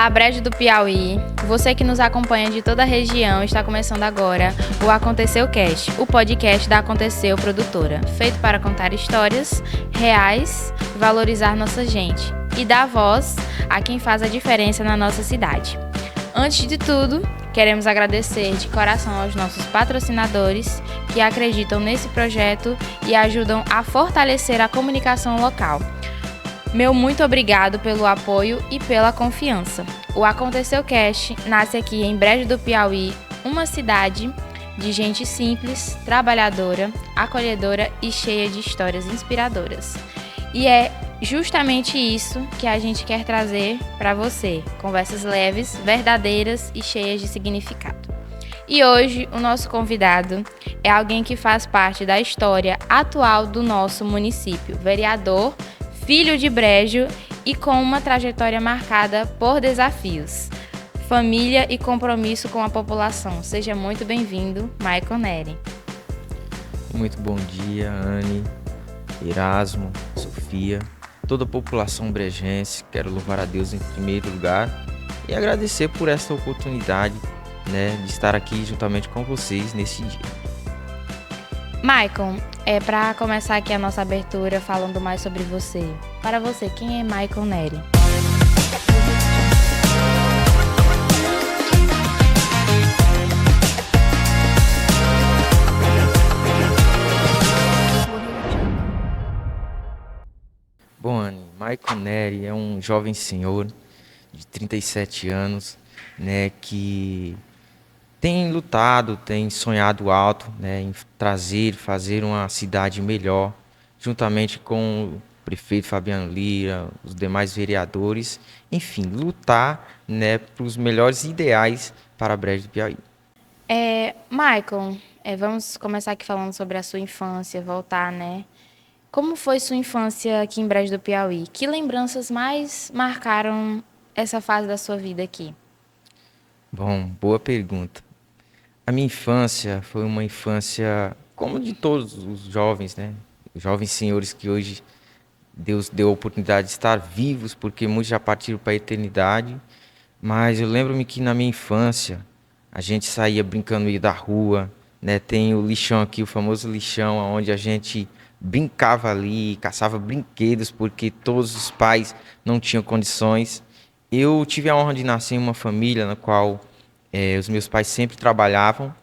Olá, Brejo do Piauí. Você que nos acompanha de toda a região, está começando agora o Aconteceu Cast, o podcast da Aconteceu Produtora, feito para contar histórias reais, valorizar nossa gente e dar voz a quem faz a diferença na nossa cidade. Antes de tudo, queremos agradecer de coração aos nossos patrocinadores que acreditam nesse projeto e ajudam a fortalecer a comunicação local. Meu muito obrigado pelo apoio e pela confiança. O Aconteceu Cast nasce aqui em Brejo do Piauí, uma cidade de gente simples, trabalhadora, acolhedora e cheia de histórias inspiradoras. E é justamente isso que a gente quer trazer para você, conversas leves, verdadeiras e cheias de significado. E hoje o nosso convidado é alguém que faz parte da história atual do nosso município, vereador, filho de Brejo e com uma trajetória marcada por desafios, família e compromisso com a população. Seja muito bem-vindo, Michael Neri. Muito bom dia, Anne, Erasmo, Sofia, toda a população brejense. Quero louvar a Deus em primeiro lugar e agradecer por esta oportunidade, de estar aqui juntamente com vocês nesse dia. Michael, para começar aqui a nossa abertura falando mais sobre você. Para você, quem é Michael Neri? Bom, Anne, Michael Neri é um jovem senhor de 37 anos, que tem lutado, tem sonhado alto, em fazer uma cidade melhor, juntamente com o prefeito Fabiano Lira, os demais vereadores, enfim, lutar, para os melhores ideais para a Brejo do Piauí. Michael, vamos começar aqui falando sobre a sua infância, voltar, Como foi sua infância aqui em Brejo do Piauí? Que lembranças mais marcaram essa fase da sua vida aqui? Bom, boa pergunta. A minha infância foi uma infância como de todos os jovens, Os jovens senhores que hoje Deus deu a oportunidade de estar vivos, porque muitos já partiram para a eternidade. Mas eu lembro-me que na minha infância a gente saía brincando no meio da rua, Tem o lixão aqui, o famoso lixão, onde a gente brincava ali, caçava brinquedos, porque todos os pais não tinham condições. Eu tive a honra de nascer em uma família na qual os meus pais sempre trabalhavam,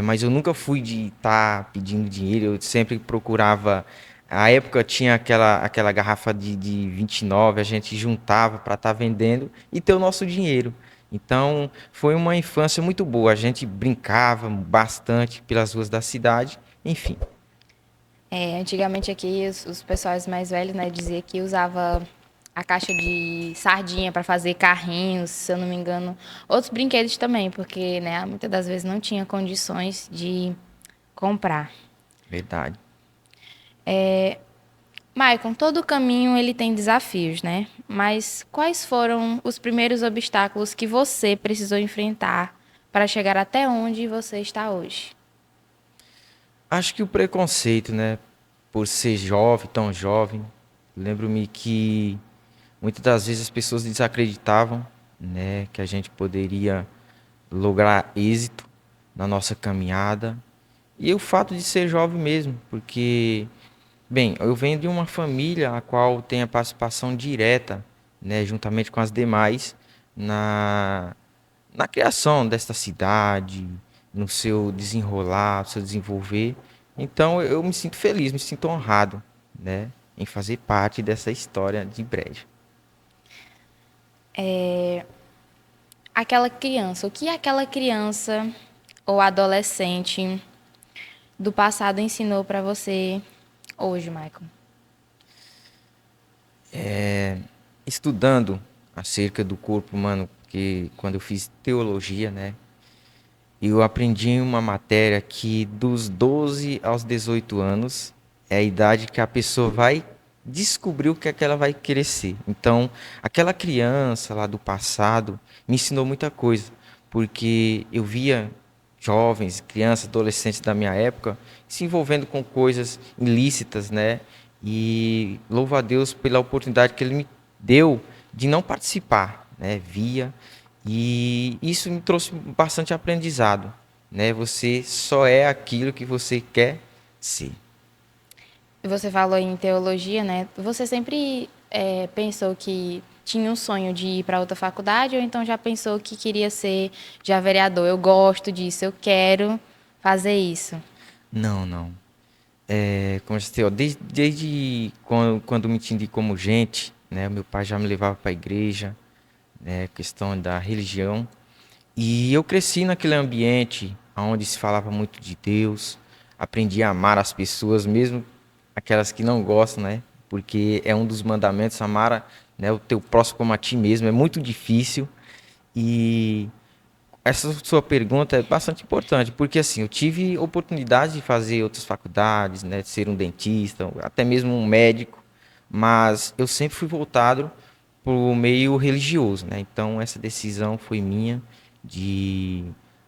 mas eu nunca fui de estar pedindo dinheiro, eu sempre procurava. À época tinha aquela garrafa de 29, a gente juntava para estar vendendo e ter o nosso dinheiro. Então foi uma infância muito boa, a gente brincava bastante pelas ruas da cidade, enfim. Antigamente aqui os pessoais mais velhos, dizia que usava a caixa de sardinha para fazer carrinhos, se eu não me engano. Outros brinquedos também, porque muitas das vezes não tinha condições de comprar. Verdade. Maicon, todo caminho ele tem desafios, Mas quais foram os primeiros obstáculos que você precisou enfrentar para chegar até onde você está hoje? Acho que o preconceito, por ser jovem, tão jovem. Lembro-me que muitas das vezes as pessoas desacreditavam, que a gente poderia lograr êxito na nossa caminhada. E o fato de ser jovem mesmo, porque, bem, eu venho de uma família a qual tem a participação direta, juntamente com as demais, na criação desta cidade, no seu desenrolar, no seu desenvolver. Então eu me sinto feliz, me sinto honrado, em fazer parte dessa história de Brejo. Aquela criança, o que aquela criança ou adolescente do passado ensinou para você hoje, Michael? Estudando acerca do corpo humano, que quando eu fiz teologia, eu aprendi uma matéria que dos 12 aos 18 anos é a idade que a pessoa vai descobrir o que é que ela vai querer ser. Então, aquela criança lá do passado me ensinou muita coisa, porque eu via jovens, crianças, adolescentes da minha época se envolvendo com coisas ilícitas, E louvo a Deus pela oportunidade que Ele me deu de não participar né? Via. E isso me trouxe bastante aprendizado, né? Você só é aquilo que você quer ser. Você falou em teologia, né? Você sempre pensou que tinha um sonho de ir para outra faculdade ou então já pensou que queria ser já vereador? Eu gosto disso, eu quero fazer isso. Não, não. Como eu disse, ó, desde quando me entendi como gente, né? Meu pai já me levava para a igreja, né? Questão da religião. E eu cresci naquele ambiente onde se falava muito de Deus, aprendi a amar as pessoas, mesmo aquelas que não gostam, né? Porque é um dos mandamentos, amar, né, o teu próximo como a ti mesmo. É muito difícil. E essa sua pergunta é bastante importante, porque assim, eu tive oportunidade de fazer outras faculdades, né, de ser um dentista, até mesmo um médico, mas eu sempre fui voltado para o meio religioso, né? Então essa decisão foi minha de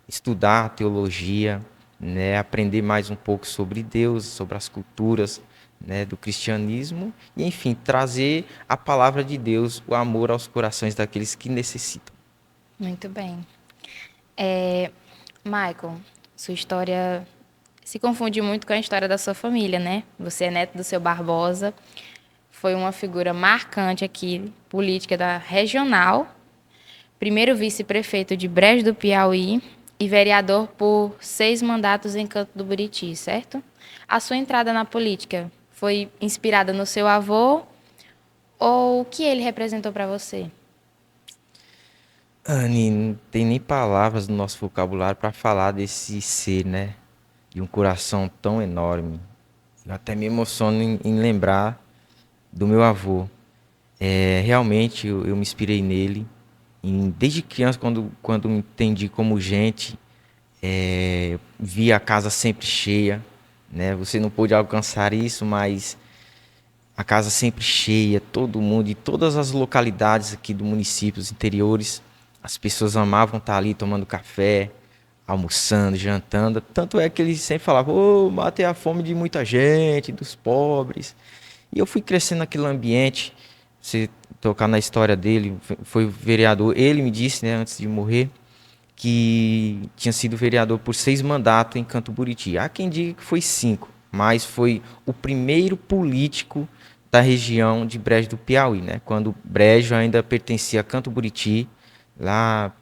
estudar teologia, né, aprender mais um pouco sobre Deus, sobre as culturas, né, do cristianismo e enfim, trazer a palavra de Deus, o amor aos corações daqueles que necessitam. Muito bem. Michael, sua história se confunde muito com a história da sua família, né? Você é neto do seu Barbosa, foi uma figura marcante aqui, política da regional, primeiro vice-prefeito de Brejo do Piauí e vereador por 6 mandatos em Canto do Buriti, certo? A sua entrada na política foi inspirada no seu avô ou o que ele representou para você? Anne, não tem nem palavras no nosso vocabulário para falar desse ser, né? De um coração tão enorme. Eu até me emociono em lembrar do meu avô. Realmente eu me inspirei nele. Desde criança, quando me entendi como gente, via a casa sempre cheia, né? Você não pôde alcançar isso, mas a casa sempre cheia, todo mundo, de todas as localidades aqui do município, os interiores, as pessoas amavam estar ali tomando café, almoçando, jantando. Tanto é que eles sempre falavam, ô, matei a fome de muita gente, dos pobres. E eu fui crescendo naquele ambiente. Se tocar na história dele, foi vereador. Ele me disse, né, antes de morrer, que tinha sido vereador por 6 mandatos em Canto Buriti. Há quem diga que foi 5, mas foi o primeiro político da região de Brejo do Piauí, né? Quando Brejo ainda pertencia a Canto Buriti, lá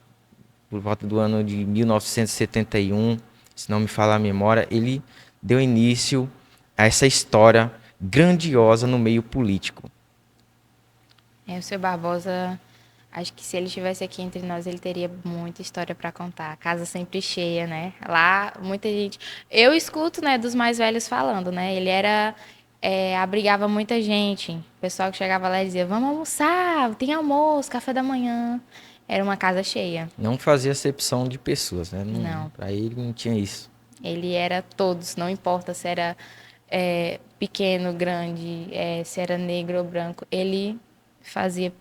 por volta do ano de 1971, se não me falar a memória, ele deu início a essa história grandiosa no meio político. O seu Barbosa, acho que se ele estivesse aqui entre nós, ele teria muita história para contar. A casa sempre cheia, né? Lá, muita gente. Eu escuto, né, dos mais velhos falando, né? Ele era. Abrigava muita gente. O pessoal que chegava lá e dizia: vamos almoçar, tem almoço, café da manhã. Era uma casa cheia. Não fazia acepção de pessoas, né? Não. Para ele não tinha isso. Ele era todos, não importa se era pequeno, grande, se era negro ou branco. Ele fazia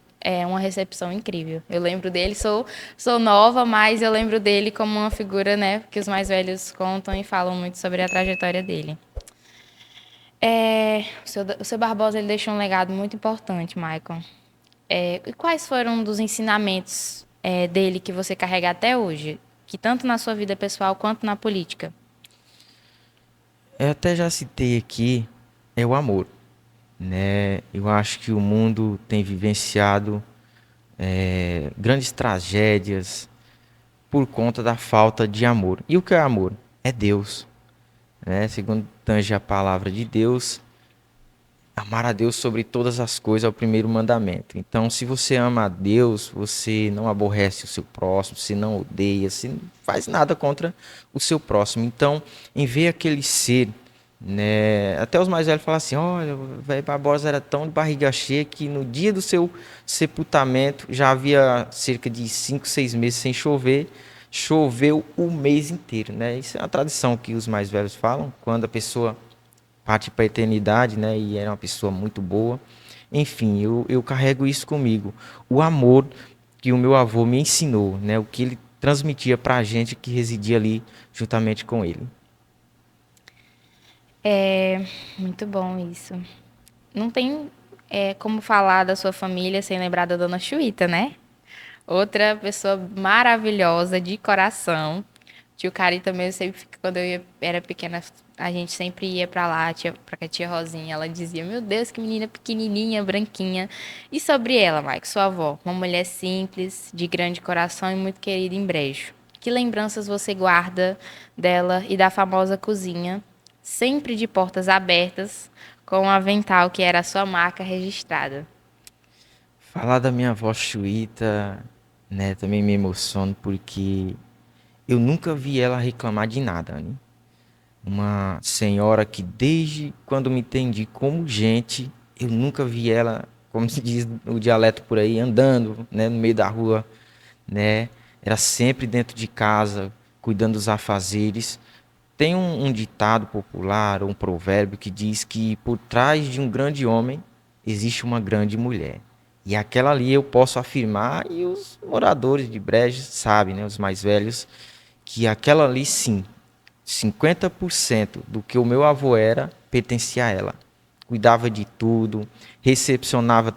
uma recepção incrível. Eu lembro dele, sou nova, mas eu lembro dele como uma figura, né, que os mais velhos contam e falam muito sobre a trajetória dele. O seu Barbosa ele deixou um legado muito importante, Michael. E quais foram dos ensinamentos dele que você carrega até hoje, que tanto na sua vida pessoal quanto na política? Eu até já citei aqui, é o amor, né? Eu acho que o mundo tem vivenciado grandes tragédias por conta da falta de amor. E o que é amor? É Deus, né? Segundo tange a palavra de Deus, amar a Deus sobre todas as coisas é o primeiro mandamento. Então, se você ama a Deus, você não aborrece o seu próximo, você não odeia, você não faz nada contra o seu próximo. Então, em ver aquele ser, né, até os mais velhos falam assim: olha, o velho Barbosa era tão de barriga cheia que no dia do seu sepultamento já havia cerca de 5, 6 meses sem chover. Choveu o mês inteiro, né? Isso é uma tradição que os mais velhos falam, quando a pessoa parte para a eternidade, né? E era uma pessoa muito boa. Enfim, eu carrego isso comigo. O amor que o meu avô me ensinou, né? O que ele transmitia para a gente que residia ali juntamente com ele. Muito bom isso. Não tem como falar da sua família sem lembrar da Dona Chuíta, né? Outra pessoa maravilhosa, de coração. Tio Cari também, eu sempre, quando era pequena, a gente sempre ia pra lá, pra a tia Rosinha. Ela dizia, meu Deus, que menina pequenininha, branquinha. E sobre ela, Mike, sua avó? Uma mulher simples, de grande coração e muito querida em Brejo. Que lembranças você guarda dela e da famosa cozinha, sempre de portas abertas, com um avental que era a sua marca registrada? Falar da minha avó Chuíta, né, também me emociono porque eu nunca vi ela reclamar de nada, né? Uma senhora que desde quando me entendi como gente, eu nunca vi ela, como se diz o dialeto por aí, andando, né, no meio da rua, né? Era sempre dentro de casa, cuidando dos afazeres. Tem um ditado popular, um provérbio que diz que por trás de um grande homem existe uma grande mulher. E aquela ali eu posso afirmar, e os moradores de Brejo sabem, né, os mais velhos, que aquela ali sim, 50% do que o meu avô era pertencia a ela. Cuidava de tudo, recepcionava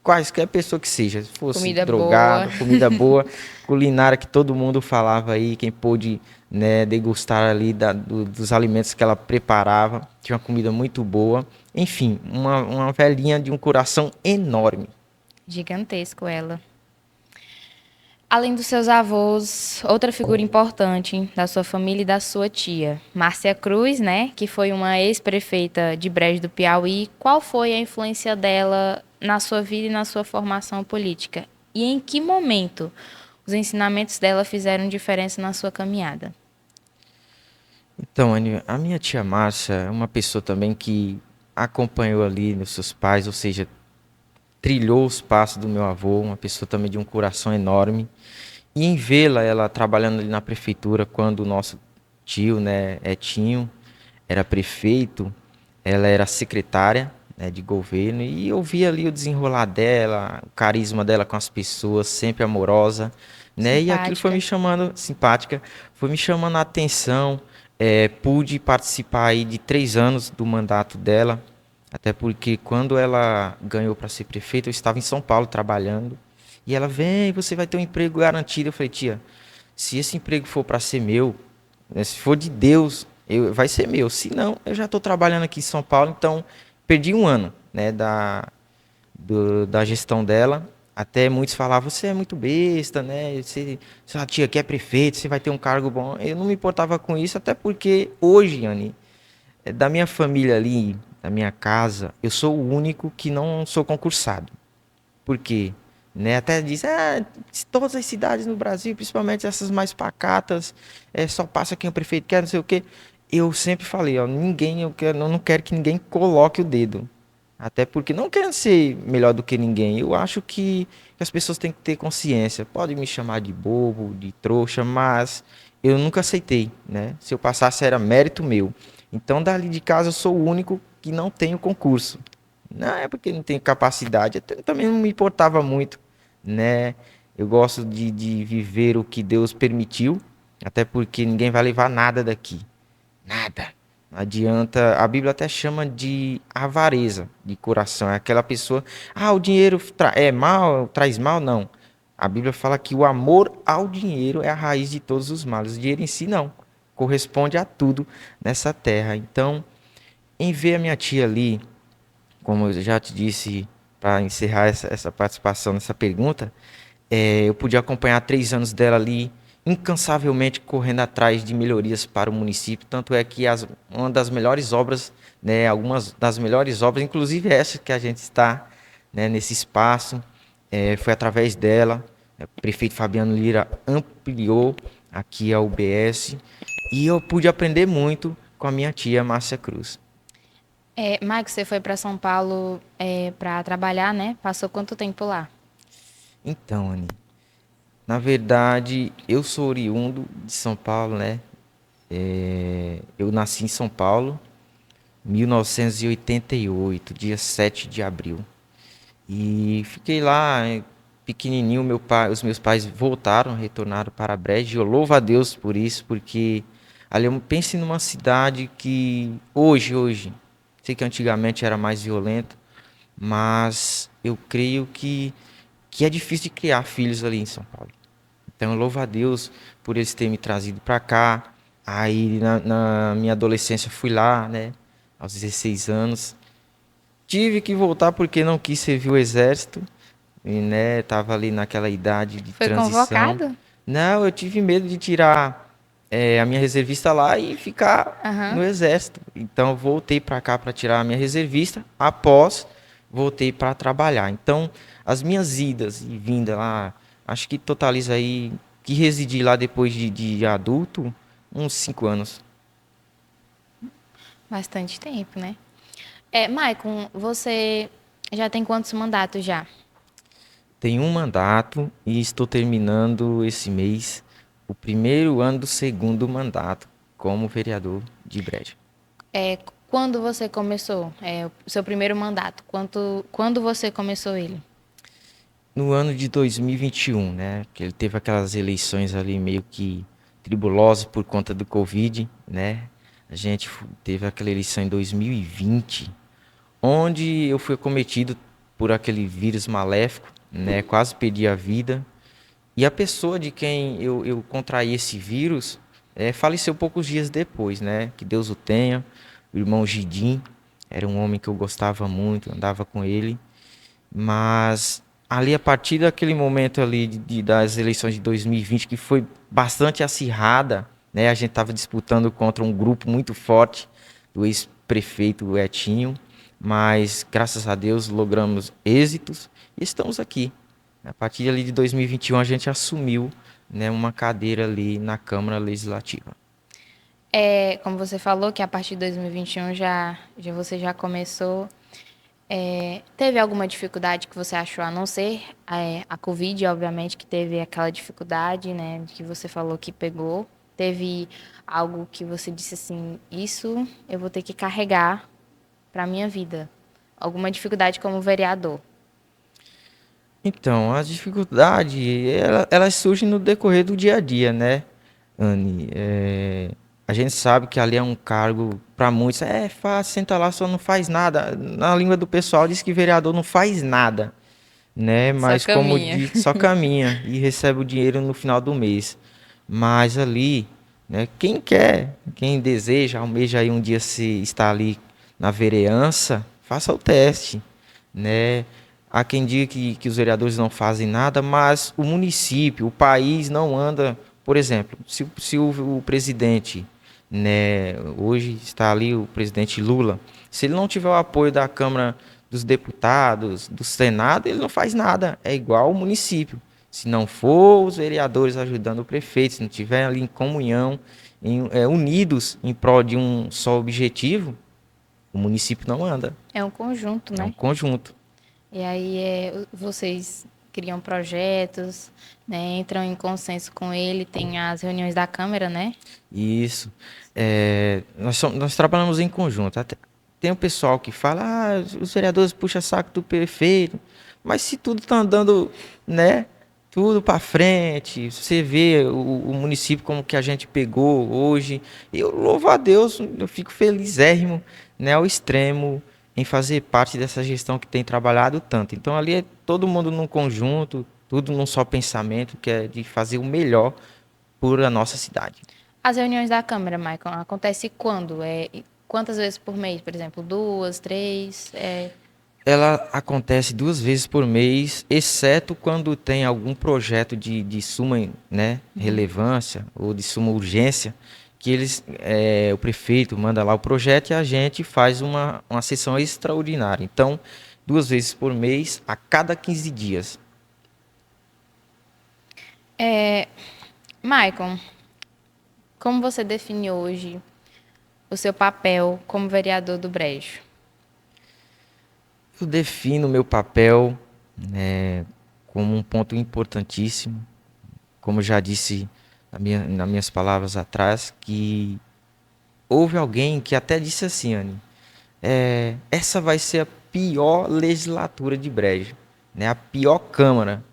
quaisquer pessoa que seja, se fosse Comida boa. drogado, comida boa, culinária que todo mundo falava aí, quem pôde, né, degustar ali dos alimentos que ela preparava, tinha uma comida muito boa. Enfim, uma velhinha de um coração enorme. Gigantesco ela. Além dos seus avós, outra figura importante da sua família e da sua tia, Márcia Cruz, né, que foi uma ex-prefeita de Brejo do Piauí. Qual foi a influência dela na sua vida e na sua formação política? E em que momento os ensinamentos dela fizeram diferença na sua caminhada? Então, Anny, a minha tia Márcia é uma pessoa também que acompanhou ali os seus pais, ou seja, trilhou os passos do meu avô, uma pessoa também de um coração enorme. E em vê-la, ela trabalhando ali na prefeitura, quando o nosso tio, né, Etinho, era prefeito, ela era secretária, né, de governo, e eu via ali o desenrolar dela, o carisma dela com as pessoas, sempre amorosa, né, e aquilo foi me Simpática. chamando, simpática, foi me chamando a atenção. Pude participar aí de 3 anos do mandato dela, até porque quando ela ganhou para ser prefeita, eu estava em São Paulo trabalhando, e ela vem, você vai ter um emprego garantido. Eu falei, tia, se esse emprego for para ser meu, né, se for de Deus, vai ser meu. Se não, eu já estou trabalhando aqui em São Paulo, então perdi um ano, né, da gestão dela. Até muitos falavam, você é muito besta, né? Sua tia aqui é prefeito, você vai ter um cargo bom. Eu não me importava com isso, até porque hoje, Anny, da minha família ali, da minha casa, eu sou o único que não sou concursado. Por quê? Né? Até diz, todas as cidades no Brasil, principalmente essas mais pacatas, só passa quem o prefeito quer, não sei o quê. Eu sempre falei, ó, eu não quero que ninguém coloque o dedo. Até porque não quero ser melhor do que ninguém. Eu acho que as pessoas têm que ter consciência. Pode me chamar de bobo, de trouxa, mas eu nunca aceitei, né? Se eu passasse era mérito meu. Então, dali de casa, eu sou o único que não tenho concurso. Não é porque não tenho capacidade, até também não me importava muito, né? Eu gosto de viver o que Deus permitiu, até porque ninguém vai levar nada daqui. Nada. Não adianta. A Bíblia até chama de avareza de coração. É aquela pessoa, o dinheiro é mal, traz mal, não. A Bíblia fala que o amor ao dinheiro é a raiz de todos os males. O dinheiro em si não. Corresponde a tudo nessa terra. Então, em ver a minha tia ali, como eu já te disse, para encerrar essa participação nessa pergunta, eu pude acompanhar 3 anos dela ali, incansavelmente correndo atrás de melhorias para o município. Tanto é que uma das melhores obras, né, algumas das melhores obras, inclusive essa que a gente está, né, nesse espaço, foi através dela. O prefeito Fabiano Lira ampliou aqui a UBS e eu pude aprender muito com a minha tia Márcia Cruz. Mike, você foi para São Paulo para trabalhar, né? Passou quanto tempo lá? Então, Anny, na verdade, eu sou oriundo de São Paulo, né? Eu nasci em São Paulo, 1988, dia 7 de abril. E fiquei lá, pequenininho. Os meus pais voltaram, retornaram para Brejo. Eu louvo a Deus por isso, porque ali eu pense numa cidade que hoje, sei que antigamente era mais violento, mas eu creio que que é difícil de criar filhos ali em São Paulo. Então, eu louvo a Deus por eles terem me trazido para cá. Aí, na minha adolescência, fui lá, né? Aos 16 anos. Tive que voltar porque não quis servir o exército. E, né, tava ali naquela idade de Foi transição. convocado? Não, eu tive medo de tirar a minha reservista lá e ficar Aham. no exército. Então, eu voltei para cá para tirar a minha reservista. Após, voltei para trabalhar. Então, as minhas idas e vindas lá, acho que totaliza aí, que residi lá depois de adulto, uns 5 anos. Bastante tempo, né? Maicon, você já tem quantos mandatos já? Tenho um mandato e estou terminando esse mês o primeiro ano do segundo mandato como vereador de Brejo. Quando você começou? O seu primeiro mandato? Quando você começou ele? No ano de 2021, né, que ele teve aquelas eleições ali meio que tribulosas por conta do Covid, né? A gente teve aquela eleição em 2020, onde eu fui acometido por aquele vírus maléfico, né? Quase perdi a vida. E a pessoa de quem eu contraí esse vírus faleceu poucos dias depois, né? Que Deus o tenha. O irmão Gidim era um homem que eu gostava muito, andava com ele. Mas ali, a partir daquele momento ali das eleições de 2020, que foi bastante acirrada, né? A gente estava disputando contra um grupo muito forte do ex-prefeito Etinho. Mas, graças a Deus, logramos êxitos e estamos aqui. A partir ali de 2021 a gente assumiu, né, uma cadeira ali na Câmara Legislativa. Como você falou, que a partir de 2021 você já começou. Teve alguma dificuldade que você achou, a não ser a Covid, obviamente, que teve aquela dificuldade, né, que você falou que pegou? Teve algo que você disse assim, isso eu vou ter que carregar para a minha vida? Alguma dificuldade como vereador? Então, as dificuldades, elas surgem no decorrer do dia a dia, né, Anne? A gente sabe que ali é um cargo, para muitos, é fácil, senta lá, só não faz nada. Na língua do pessoal diz que vereador não faz nada, né? Só Mas como caminha. diz, só caminha e recebe o dinheiro no final do mês. Mas ali, né, quem quer, quem deseja, almeja aí um dia se estar ali na vereança, faça o teste, né? Há quem diga que os vereadores não fazem nada, mas o município, o país não anda. Por exemplo, se o presidente, né, hoje está ali o presidente Lula, se ele não tiver o apoio da Câmara dos Deputados, do Senado, ele não faz nada. É igual o município. Se não for os vereadores ajudando o prefeito, se não tiver ali em comunhão, unidos em prol de um só objetivo, o município não anda. É um conjunto, É um né? conjunto. E aí vocês criam projetos, né? Entram em consenso com ele, tem as reuniões da Câmara, né? Isso. Nós trabalhamos em conjunto. Tem o pessoal que fala, os vereadores puxam saco do prefeito, mas se tudo está andando, né, tudo para frente, você vê o município como que a gente pegou hoje, eu louvo a Deus, eu fico felizérrimo, né, ao extremo em fazer parte dessa gestão que tem trabalhado tanto. Então ali é todo mundo num conjunto, tudo num só pensamento, que é de fazer o melhor por a nossa cidade. As reuniões da Câmara, Michael, acontece quando? Quantas vezes por mês, por exemplo? Duas, três? Ela acontece 2 vezes por mês, exceto quando tem algum projeto de suma, né, relevância ou de suma urgência, que o prefeito manda lá o projeto e a gente faz uma sessão extraordinária. Então, 2 vezes por mês, a cada 15 dias. Michael, como você define hoje o seu papel como vereador do Brejo? Eu defino meu papel, né, como um ponto importantíssimo, como eu já disse nas minhas palavras atrás, que houve alguém que até disse assim, Anne, essa vai ser a pior legislatura de Brejo, né, a pior Câmara.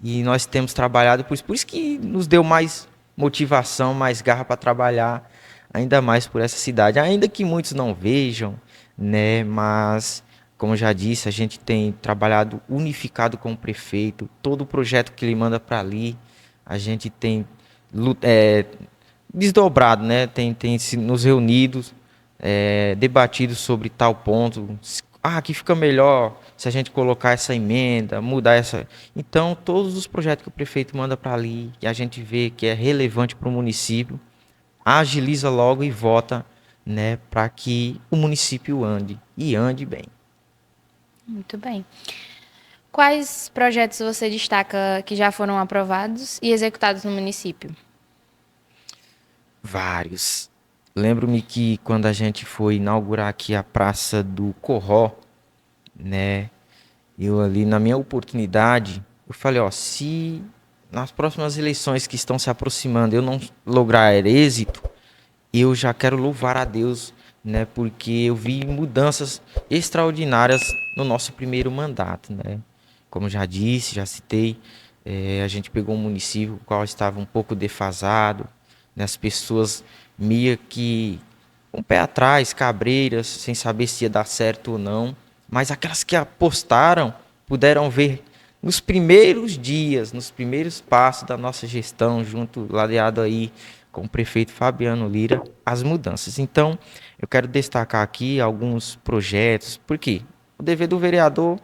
E nós temos trabalhado por isso que nos deu mais motivação, mais garra para trabalhar ainda mais por essa cidade. Ainda que muitos não vejam, né, mas Como eu já disse, a gente tem trabalhado unificado com o prefeito, todo o projeto que ele manda para ali, a gente tem desdobrado, né? Tem nos reunidos, debatido sobre tal ponto. Aqui fica melhor se a gente colocar essa emenda, mudar essa. Então, todos os projetos que o prefeito manda para ali, que a gente vê que é relevante para o município, agiliza logo e vota, né, para que o município ande e ande bem. Muito bem. Quais projetos você destaca que já foram aprovados e executados no município? Vários. Lembro-me que quando a gente foi inaugurar aqui a Praça do Corró, né, eu ali na minha oportunidade, eu falei, ó, se nas próximas eleições que estão se aproximando eu não lograr êxito, eu já quero louvar a Deus, né, porque eu vi mudanças extraordinárias no nosso primeiro mandato, né? Como já disse, já citei, a gente pegou um município o qual estava um pouco defasado, né, as pessoas meio que com o pé atrás, cabreiras, sem saber se ia dar certo ou não, mas aquelas que apostaram puderam ver nos primeiros dias, nos primeiros passos da nossa gestão, junto, ladeado aí com o prefeito Fabiano Lira, as mudanças. Então, eu quero destacar aqui alguns projetos, porque o dever do vereador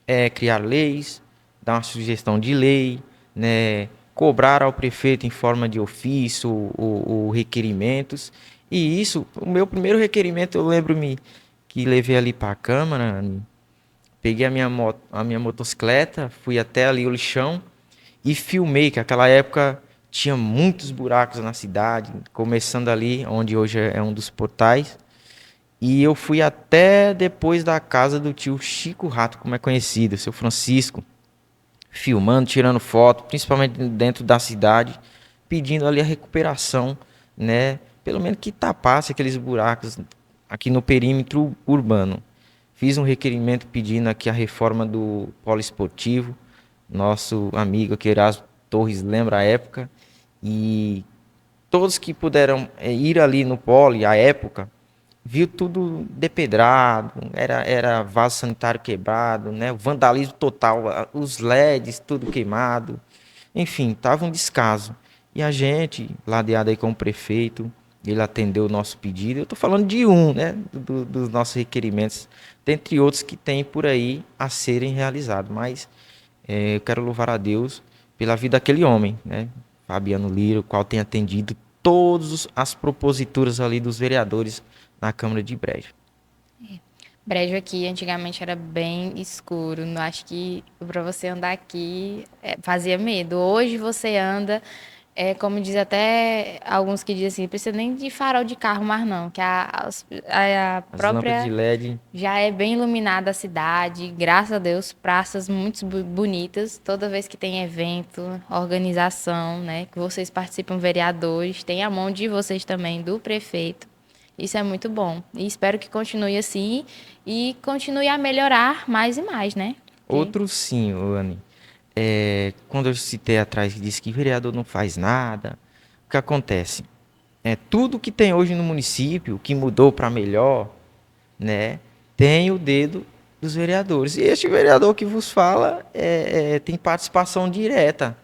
é criar leis, dar uma sugestão de lei, né, cobrar ao prefeito em forma de ofício ou requerimentos. E isso, o meu primeiro requerimento, eu lembro-me que levei ali para a Câmara, peguei a minha motocicleta, fui até ali o lixão e filmei, que naquela época tinha muitos buracos na cidade, começando ali, onde hoje é um dos portais. E eu fui até depois da casa do tio Chico Rato, como é conhecido, seu Francisco, filmando, tirando foto, principalmente dentro da cidade, pedindo ali a recuperação, né? Pelo menos que tapasse aqueles buracos aqui no perímetro urbano. Fiz um requerimento pedindo aqui a reforma do polo esportivo. Nosso amigo aqui, Erasmo Torres, lembra a época. E todos que puderam ir ali no polo, à época, viu tudo depedrado, era vaso sanitário quebrado, né? Vandalismo total, os LEDs tudo queimado. Enfim, estava um descaso. E a gente, ladeado aí com o prefeito, ele atendeu o nosso pedido. Eu estou falando de um, né? Dos nossos requerimentos, dentre outros que tem por aí a serem realizados. Mas eu quero louvar a Deus pela vida daquele homem, né? Fabiano Lira, o qual tem atendido todas as proposituras ali dos vereadores na Câmara de Brejo. Brejo aqui antigamente era bem escuro. Eu acho que para você andar aqui fazia medo. Hoje você anda, como diz até alguns que dizem assim, não precisa nem de farol de carro mais não, que a As lâmpadas de própria LED. já é bem iluminada a cidade. Graças a Deus, praças muito bonitas. Toda vez que tem evento, organização, né, que vocês participam, vereadores, tem a mão de vocês também, do prefeito. Isso é muito bom. E espero que continue assim e continue a melhorar mais e mais, né? Outro sim, Anne. Quando eu citei atrás que disse que vereador não faz nada, o que acontece? Tudo que tem hoje no município, que mudou para melhor, né, tem o dedo dos vereadores. E este vereador que vos fala tem participação direta,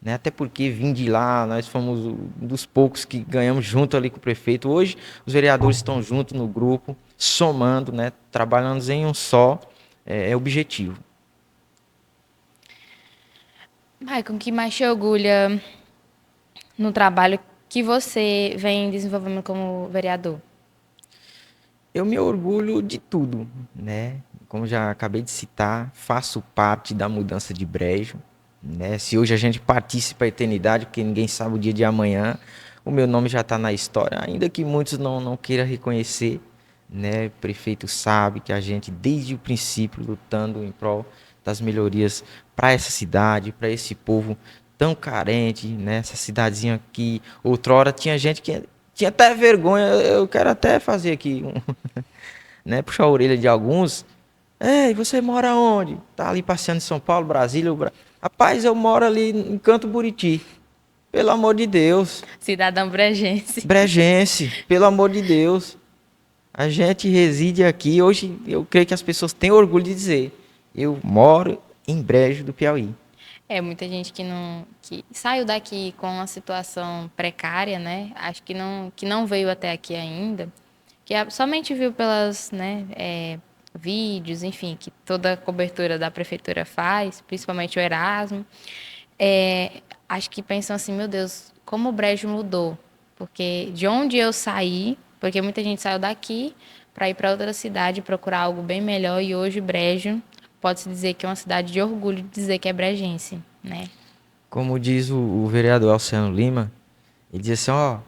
né? Até porque vim de lá, nós fomos um dos poucos que ganhamos junto ali com o prefeito. Hoje os vereadores estão juntos no grupo, somando, né? Trabalhando em um só objetivo. Maicon, o que mais te orgulha no trabalho que você vem desenvolvendo como vereador? Eu me orgulho de tudo, né? Como já acabei de citar, faço parte da mudança de Brejo, né? Se hoje a gente partisse para a eternidade, porque ninguém sabe o dia de amanhã, o meu nome já está na história, ainda que muitos não queiram reconhecer, né? O prefeito sabe que a gente, desde o princípio, lutando em prol das melhorias para essa cidade, para esse povo tão carente, né? Essa cidadezinha que outrora tinha gente que tinha até vergonha, eu quero até fazer aqui, né? Puxar a orelha de alguns. Ei, você mora onde? Tá ali passeando em São Paulo, Brasília. Rapaz, eu moro ali em Canto Buriti. Pelo amor de Deus. Cidadão brejense. Brejense, pelo amor de Deus. A gente reside aqui, hoje eu creio que as pessoas têm orgulho de dizer, eu moro em Brejo do Piauí. É, muita gente que saiu daqui com uma situação precária, né? Acho que não veio até aqui ainda, somente viu pelas, né, vídeos, enfim, que toda a cobertura da prefeitura faz, principalmente o Erasmo. Acho que pensam assim, meu Deus, como o Brejo mudou. Porque de onde eu saí, porque muita gente saiu daqui para ir para outra cidade procurar algo bem melhor e hoje Brejo pode-se dizer que é uma cidade de orgulho de dizer que é brejense, né? Como diz o vereador Alciano Lima, ele diz assim, ó,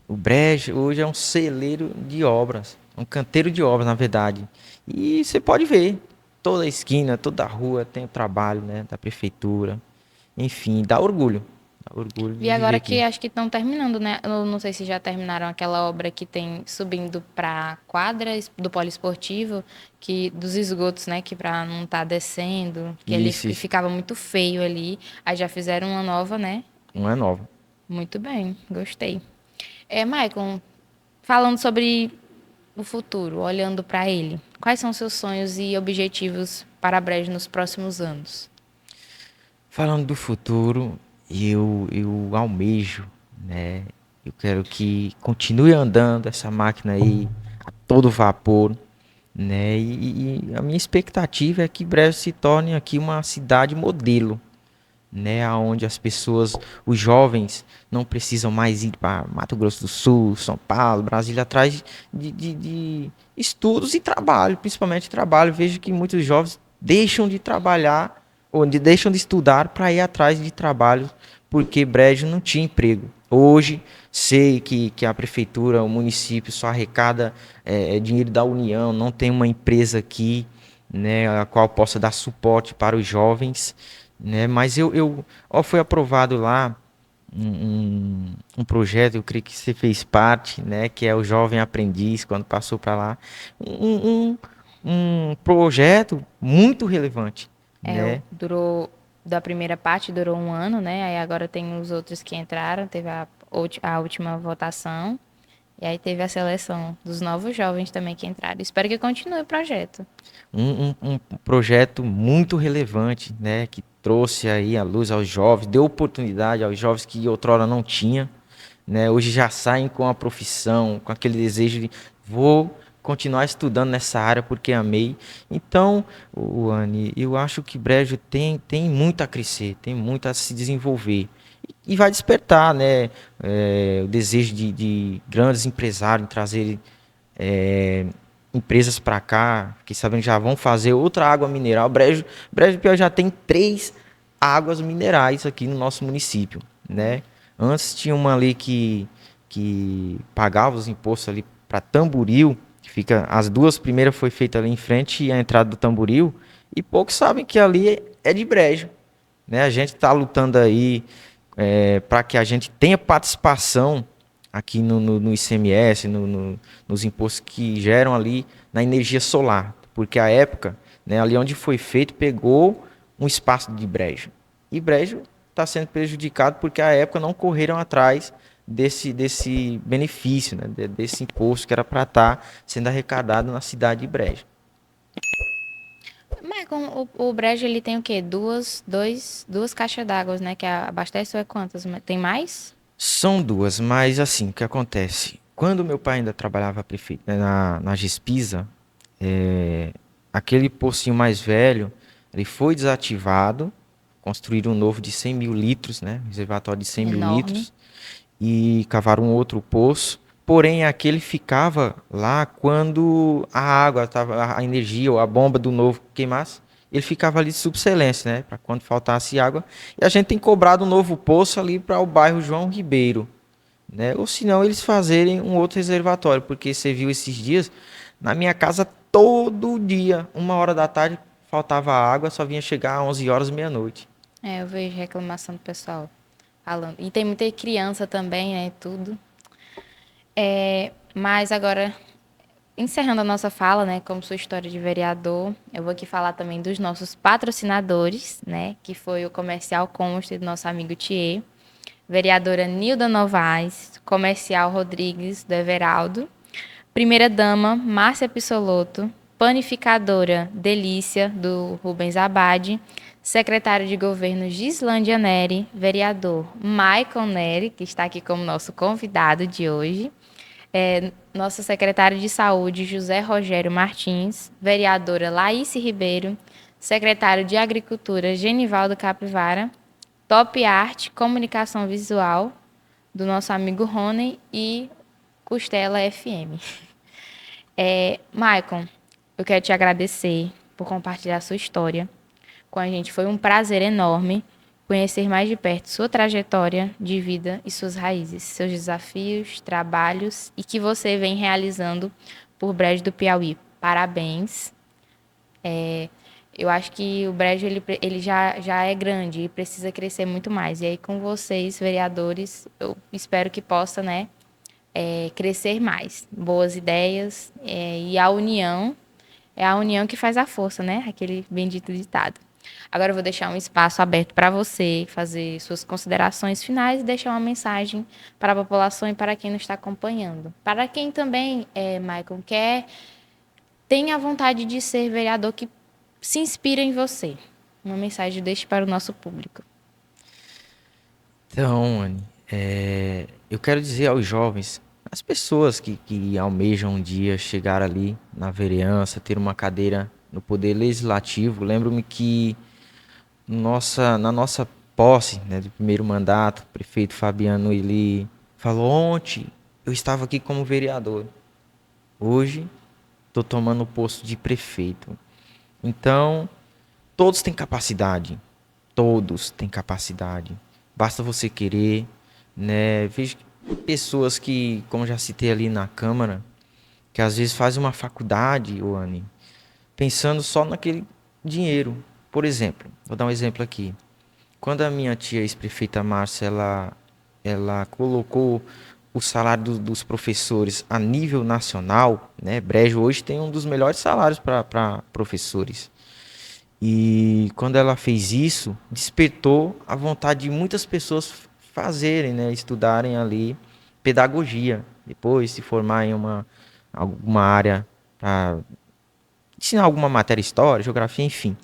o Brejo hoje é um celeiro de obras, um canteiro de obras, na verdade. E você pode ver, toda a esquina, toda a rua tem o trabalho, né, da prefeitura. Enfim, dá orgulho E de viver agora que aqui. acho que estão terminando, né? Eu não sei se já terminaram aquela obra que tem subindo para quadra do poliesportivo, que dos esgotos, né? Que para não estar descendo, que ele Isso, ficava muito feio ali. Aí já fizeram uma nova, né? não é nova. Muito bem, gostei. Maicon, falando sobre o futuro, olhando para ele, quais são seus sonhos e objetivos para a Brejo nos próximos anos? Falando do futuro, eu almejo, né? Eu quero que continue andando essa máquina aí a todo vapor, né? E a minha expectativa é que breve se torne aqui uma cidade modelo, né? Onde as pessoas, os jovens, não precisam mais ir para Mato Grosso do Sul, São Paulo, Brasília, atrás de estudos e trabalho, principalmente trabalho. Vejo que muitos jovens deixam de trabalhar ou deixam de estudar para ir atrás de trabalho, porque Brejo não tinha emprego. Hoje, sei que a prefeitura, o município só arrecada dinheiro da União, não tem uma empresa aqui, né, a qual possa dar suporte para os jovens, né? Mas foi aprovado lá um projeto, eu creio que você fez parte, né? Que é o Jovem Aprendiz, quando passou para lá, um, um, um projeto muito relevante, né? Durou, da primeira parte durou um ano, né? Aí agora tem os outros que entraram, teve a última votação. E aí teve a seleção dos novos jovens também que entraram. Espero que continue o projeto. Um projeto muito relevante, né? Que trouxe aí a luz aos jovens, deu oportunidade aos jovens que outrora não tinha, né? Hoje já saem com a profissão, com aquele desejo de vou continuar estudando nessa área porque amei. Então, Anne, eu acho que Brejo tem muito a crescer, tem muito a se desenvolver. E vai despertar, né, o desejo de grandes empresários em trazerem empresas para cá, que sabem que já vão fazer outra água mineral. Brejo do Piauí já tem 3 águas minerais aqui no nosso município, né? Antes tinha uma ali que pagava os impostos ali para Tamboril, que fica, as 2 primeiras foi feita ali em frente à entrada do Tamboril, e poucos sabem que ali é de Brejo, né? A gente está lutando aí para que a gente tenha participação aqui no ICMS, nos impostos que geram ali na energia solar, porque a época, né, ali onde foi feito, pegou um espaço de Brejo. E Brejo está sendo prejudicado porque a época não correram atrás desse benefício, né, desse imposto que era para estar sendo arrecadado na cidade de Brejo. Maicon, o Brejo ele tem o quê? Duas caixas d'água, né? Que abastece ou é quantas? Tem mais? São 2, mas assim, o que acontece? Quando meu pai ainda trabalhava na Gespisa, aquele pocinho mais velho, ele foi desativado, construíram um novo de 100 mil litros, né? Reservatório de 100 mil Enorme. litros, e cavaram um outro poço. Porém, aquele ficava lá quando a água, tava, a energia ou a bomba do novo queimasse, ele ficava ali de subcelência, né? Para quando faltasse água. E a gente tem cobrado um novo poço ali para o bairro João Ribeiro, né? Ou se não, eles fazerem um outro reservatório, porque você viu esses dias, na minha casa todo dia, 1 hora da tarde, faltava água, só vinha chegar às 11 horas, meia-noite. Eu vejo reclamação do pessoal falando. E tem muita criança também, né? Tudo. Mas agora, encerrando a nossa fala, né? Como sua história de vereador, eu vou aqui falar também dos nossos patrocinadores, né? Que foi o Comercial Conste do nosso amigo Thier, vereadora Nilda Novaes, Comercial Rodrigues do Everaldo, Primeira-dama, Márcia Pissolotto. Panificadora, Delícia, do Rubens Abad. Secretário de Governo, Gislândia Neri. Vereador, Maicon Neri, que está aqui como nosso convidado de hoje. Nosso secretário de Saúde, José Rogério Martins. Vereadora, Laísse Ribeiro. Secretário de Agricultura, Genivaldo Capivara. Top Art, Comunicação Visual, do nosso amigo Rony. E Costela FM. Maicon, eu quero te agradecer por compartilhar sua história com a gente. Foi um prazer enorme conhecer mais de perto sua trajetória de vida e suas raízes, seus desafios, trabalhos e que você vem realizando por Brejo do Piauí. Parabéns. Eu acho que o Brejo ele já é grande e precisa crescer muito mais. E aí, com vocês, vereadores, eu espero que possa, né, crescer mais. Boas ideias e a união. É a união que faz a força, né? Aquele bendito ditado. Agora eu vou deixar um espaço aberto para você fazer suas considerações finais e deixar uma mensagem para a população e para quem nos está acompanhando. Para quem também, Maicon, tenha vontade de ser vereador, que se inspira em você. Uma mensagem deixe para o nosso público. Então, Anny, eu quero dizer aos jovens, as pessoas que almejam um dia chegar ali na vereança, ter uma cadeira no Poder Legislativo, lembro-me que na nossa posse, né, do primeiro mandato, o prefeito Fabiano, ele falou: ontem eu estava aqui como vereador, hoje estou tomando o posto de prefeito. Então, todos têm capacidade, basta você querer, né? Vejo pessoas que, como já citei ali na Câmara, que às vezes fazem uma faculdade, Anny, pensando só naquele dinheiro. Por exemplo, vou dar um exemplo aqui. Quando a minha tia ex-prefeita Márcia, ela colocou o salário dos professores a nível nacional, né? Brejo hoje tem um dos melhores salários para professores. E quando ela fez isso, despertou a vontade de muitas pessoas fazerem, né, estudarem ali pedagogia, depois se formar em alguma área para ensinar alguma matéria, história, geografia, enfim.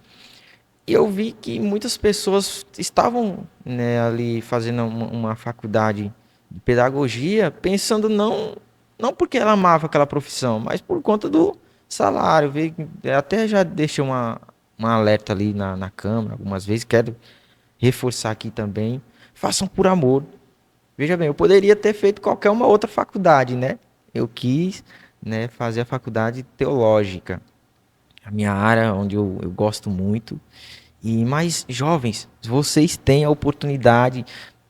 E eu vi que muitas pessoas estavam, né, ali fazendo uma faculdade de pedagogia, pensando não porque ela amava aquela profissão, mas por conta do salário. Até já deixei uma alerta ali na Câmara algumas vezes, quero reforçar aqui também: façam por amor. Veja bem, eu poderia ter feito qualquer uma outra faculdade, né? Eu quis, né, fazer a faculdade teológica, a minha área onde eu gosto muito. Mas, jovens, vocês têm a oportunidade,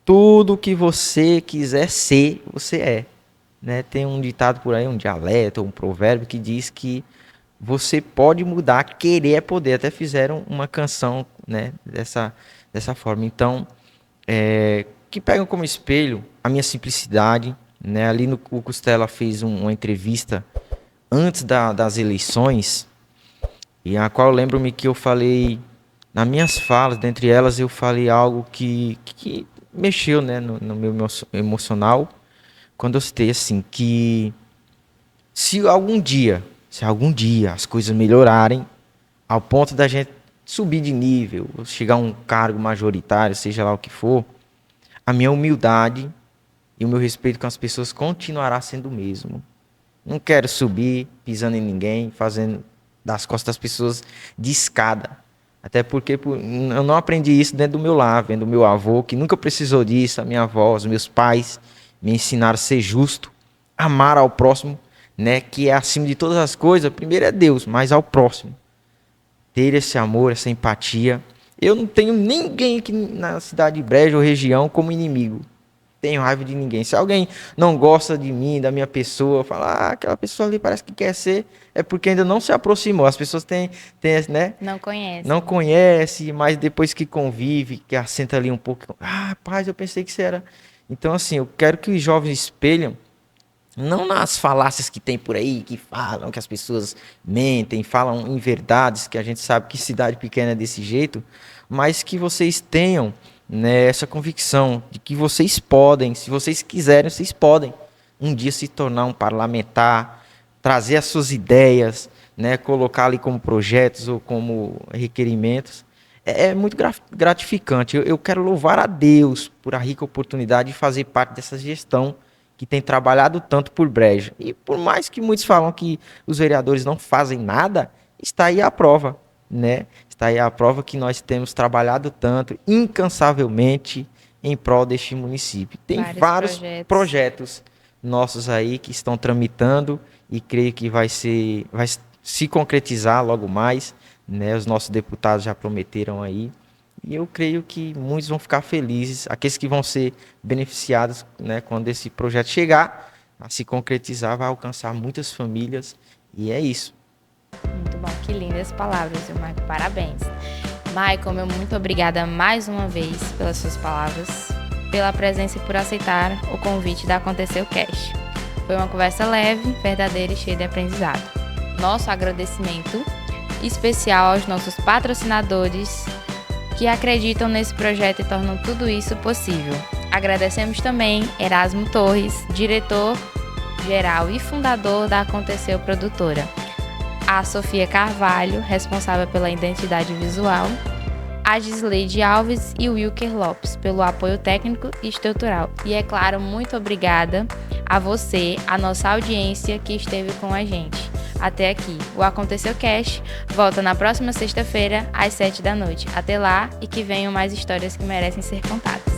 tudo que você quiser ser, você é. Né? Tem um ditado por aí, um dialeto, um provérbio que diz que você pode mudar, querer é poder. Até fizeram uma canção, né, dessa forma. Então, que pegam como espelho a minha simplicidade, né? Ali o Costela fez uma entrevista antes das eleições, e a qual eu lembro-me que eu falei, nas minhas falas, dentre elas eu falei algo que mexeu, né, no meu emocional, quando eu citei assim, que se algum dia as coisas melhorarem ao ponto da gente subir de nível, chegar a um cargo majoritário, seja lá o que for, a minha humildade e o meu respeito com as pessoas continuará sendo o mesmo. Não quero subir pisando em ninguém, fazendo das costas das pessoas de escada. Até porque eu não aprendi isso dentro do meu lar, vendo do meu avô, que nunca precisou disso, a minha avó, os meus pais me ensinaram a ser justo, amar ao próximo, né, que é acima de todas as coisas. Primeiro é Deus, mas ao próximo. Ter esse amor, essa empatia. Eu não tenho ninguém aqui na cidade de Brejo ou região como inimigo. Tenho raiva de ninguém. Se alguém não gosta de mim, da minha pessoa, fala: aquela pessoa ali parece que quer ser, é porque ainda não se aproximou. As pessoas têm né? Não conhece, mas depois que convive, que assenta ali um pouco, rapaz, eu pensei que você era. Então, assim, eu quero que os jovens espelhem, não nas falácias que tem por aí, que falam que as pessoas mentem, falam em verdades, que a gente sabe que cidade pequena é desse jeito, mas que vocês tenham, né, essa convicção de que vocês podem, se vocês quiserem, vocês podem um dia se tornar um parlamentar, trazer as suas ideias, né, colocar ali como projetos ou como requerimentos, é muito gratificante. Eu quero louvar a Deus por a rica oportunidade de fazer parte dessa gestão que tem trabalhado tanto por Brejo. E por mais que muitos falam que os vereadores não fazem nada, está aí a prova, né? Está aí a prova que nós temos trabalhado tanto, incansavelmente, em prol deste município. Tem vários projetos nossos aí que estão tramitando e creio que vai se concretizar logo mais, né? Os nossos deputados já prometeram aí. E eu creio que muitos vão ficar felizes, aqueles que vão ser beneficiados, né, quando esse projeto chegar a se concretizar, vai alcançar muitas famílias, e é isso. Muito bom, que lindas palavras, viu, Michael? Parabéns. Michael, meu muito obrigada mais uma vez pelas suas palavras, pela presença e por aceitar o convite da Aconteceu Cast. Foi uma conversa leve, verdadeira e cheia de aprendizado. Nosso agradecimento especial aos nossos patrocinadores que acreditam nesse projeto e tornam tudo isso possível. Agradecemos também Erasmo Torres, diretor-geral e fundador da Aconteceu Produtora, a Sofia Carvalho, responsável pela identidade visual, a Gisleide Alves e o Wilker Lopes, pelo apoio técnico e estrutural. E, é claro, muito obrigada a você, a nossa audiência que esteve com a gente. Até aqui, o Aconteceu Cast volta na próxima sexta-feira, às 7 da noite. Até lá e que venham mais histórias que merecem ser contadas.